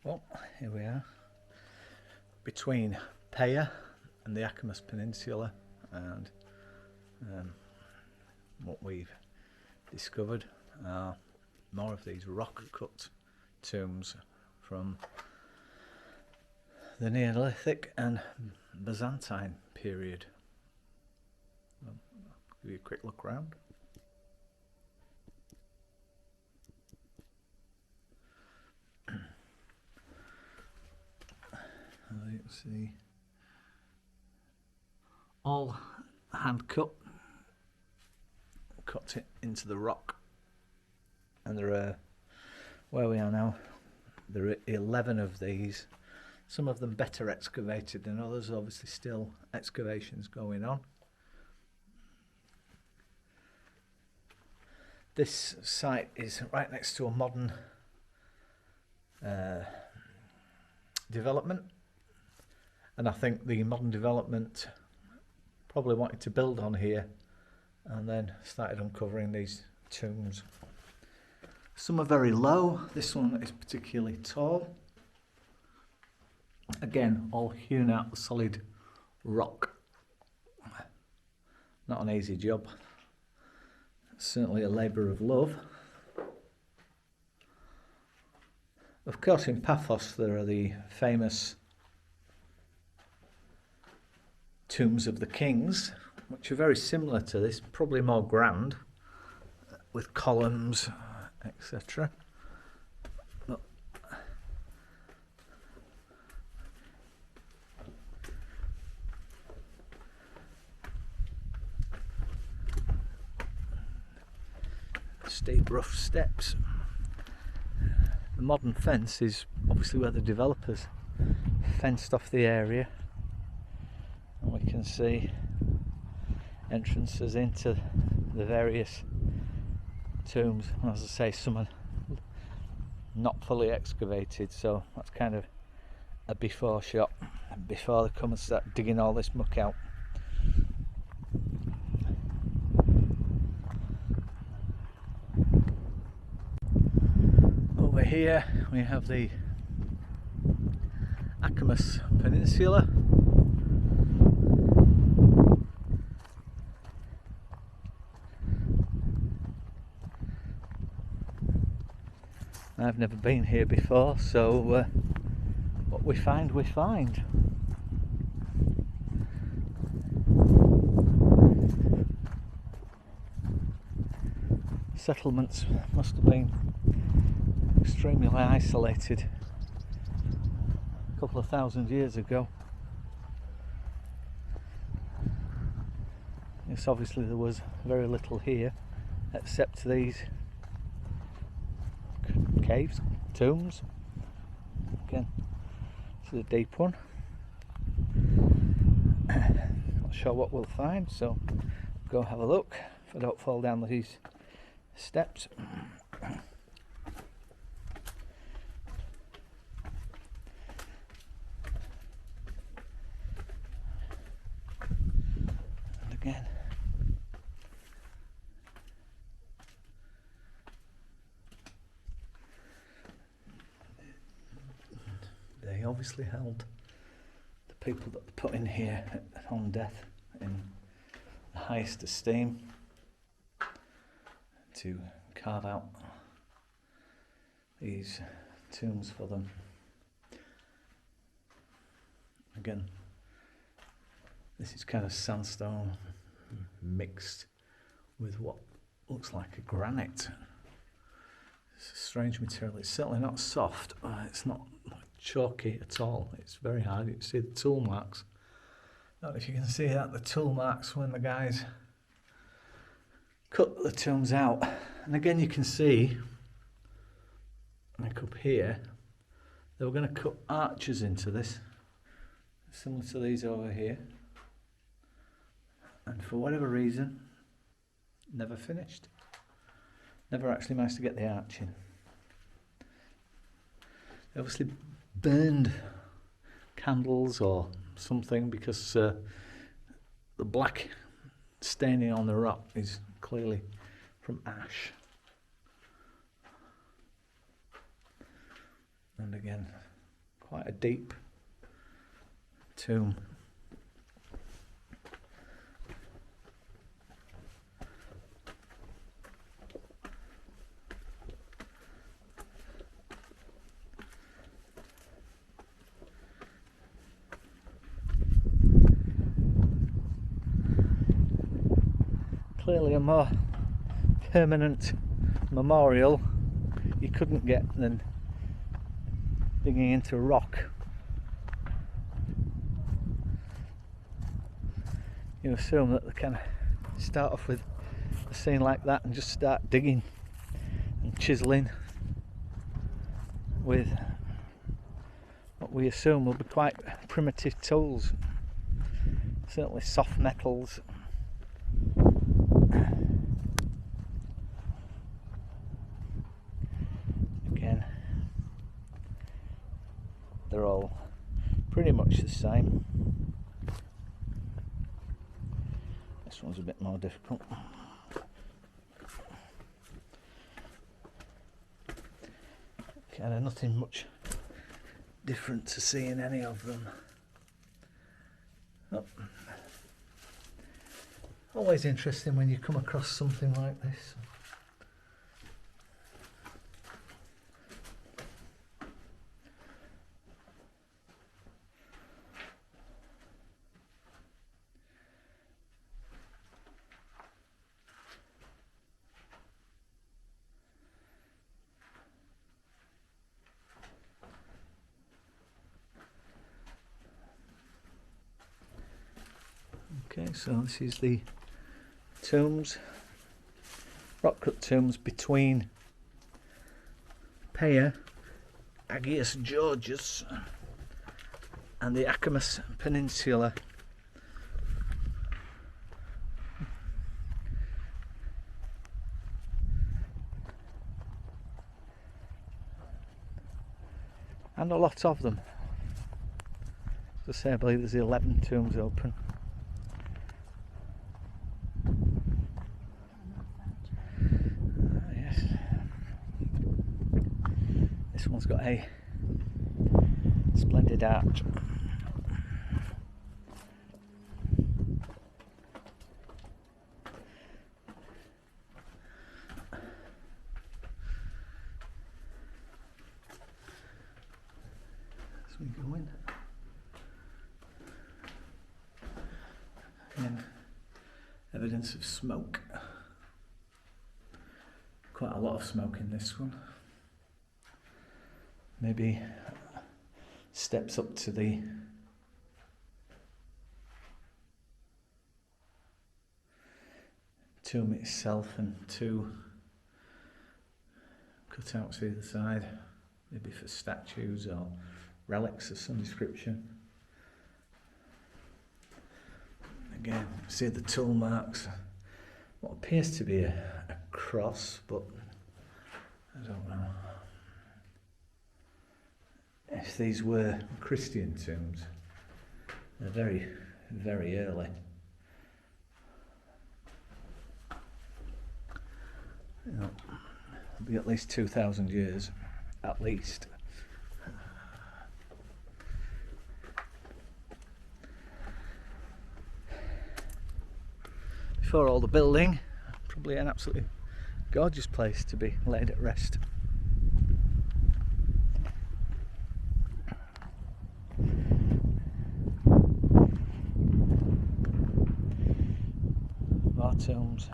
Well, here we are, between Peyia and the Akamas Peninsula, and what we've discovered are more of these rock-cut tombs from the Neolithic and Byzantine period. I'll give you a quick look around. You can see all hand cut it into the rock, and there are, where we are now, there are 11 of these, some of them better excavated than others, obviously still excavations going on. This site is right next to a modern development, and I think the modern development probably wanted to build on here and then started uncovering these tombs. Some are very low, this one is particularly tall. Again, all hewn out of solid rock. Not an easy job. Certainly a labour of love. Of course, in Paphos there are the famous tombs of the kings, which are very similar to this, probably more grand, with columns, etc. But steep, rough steps. The modern fence is obviously where the developers fenced off the area, and we can see entrances into the various tombs. As I say, some are not fully excavated, so that's kind of a before shot, before they come and start digging all this muck out. Over here we have the Akamas Peninsula. I've never been here before, so what we find, we find. Settlements must have been extremely isolated a couple of thousand years ago. Yes, obviously there was very little here except these caves, tombs. Again, this is a deep one. Not sure what we'll find, so go have a look if I don't fall down these steps. And again, they obviously held the people that they put in here on death in the highest esteem, to carve out these tombs for them. Again, this is kind of sandstone mixed with what looks like a granite. It's a strange material. It's certainly not soft, it's not chalky at all. It's very hard. You can see the tool marks. I don't know if you can see that, the tool marks when the guys cut the tombs out. And again, you can see, like up here, they were going to cut arches into this, similar to these over here, and for whatever reason never finished, never actually managed to get the arch in. They obviously burned candles or something, because the black staining on the rock is clearly from ash. And again, quite a deep tomb. Clearly a more permanent memorial you couldn't get than digging into rock. You assume that they can start off with a scene like that and just start digging and chiseling with what we assume will be quite primitive tools, certainly soft metals. Again, they're all pretty much the same. This one's a bit more difficult. Kind of nothing much different to see in any of them. Oh. Always interesting when you come across something like this. Okay, so this is the tombs, rock cut tombs between Peyia, Agios Georgios and the Akamas Peninsula. And a lot of them. As I say, I believe there's 11 tombs open. This one's got a splendid arch. As we go in, and evidence of smoke. Quite a lot of smoke in this one. Maybe steps up to the tomb itself and two cutouts either side, maybe for statues or relics of some description. Again, see the tool marks, what appears to be a cross, but I don't know. If these were Christian tombs, they're very, very early. You know, it'll be at least 2,000 years, at least. Before all the building, probably an absolutely gorgeous place to be laid at rest. More tombs.